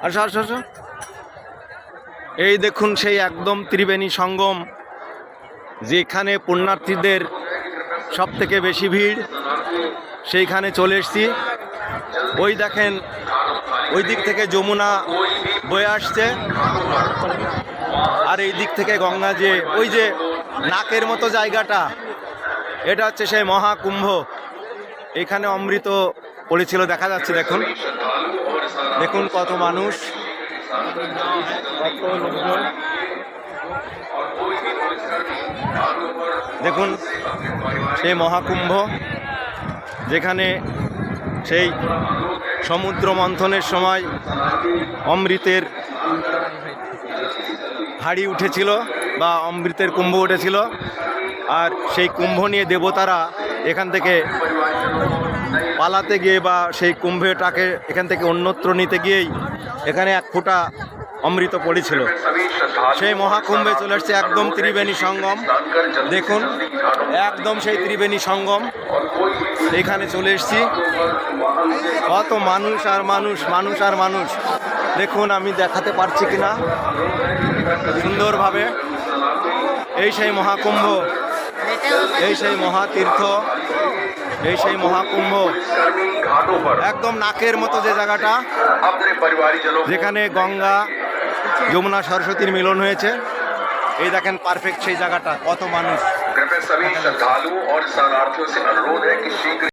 আসো আসো আসো। এই দেখুন সেই একদম ত্রিবেণী সঙ্গম, যেখানে পুণ্যার্থীদের সব থেকে বেশি ভিড়, সেইখানে চলে এসছি। ওই দেখেন ওই দিক থেকে যমুনা বয়ে আসছে, আর এই দিক থেকে গঙ্গা, যে ওই যে নাকের মতো জায়গাটা, এটা হচ্ছে সেই মহাকুম্ভ। এখানে অমৃত পড়েছিল, দেখা যাচ্ছে। দেখুন দেখুন কত মানুষ, কত লোকজন। দেখুন সেই মহাকুম্ভ, যেখানে সেই সমুদ্র মন্থনের সময় অমৃতের হাড়ি উঠেছিল বা অমৃতের কুম্ভ উঠেছিল। আর সেই কুম্ভ নিয়ে দেবতারা এখান থেকে পালাতে গিয়ে বা সেই কুম্ভটাকে এখান থেকে অন্যত্র নিতে গিয়েই এখানে এক ফোঁটা অমৃত পড়েছিল। সেই মহাকুম্ভে চলে আসছে একদম ত্রিবেণী সঙ্গম। দেখুন একদম সেই ত্রিবেণী সঙ্গম, এখানে চলে এসছি। কত মানুষ আর মানুষ, মানুষ আর মানুষ। দেখুন আমি দেখাতে পারছি কিনা সুন্দরভাবে। এই সেই মহাকুম্ভ, এই সেই মহাতীর্থ, এই সেই মহাকুম্ভ, একদম নাকের মতো যে জায়গাটা, যেখানে গঙ্গা যমুনা সরস্বতীর মিলন হয়েছে। এই দেখেন পারফেক্ট সেই জায়গাটা, কত মানুষ।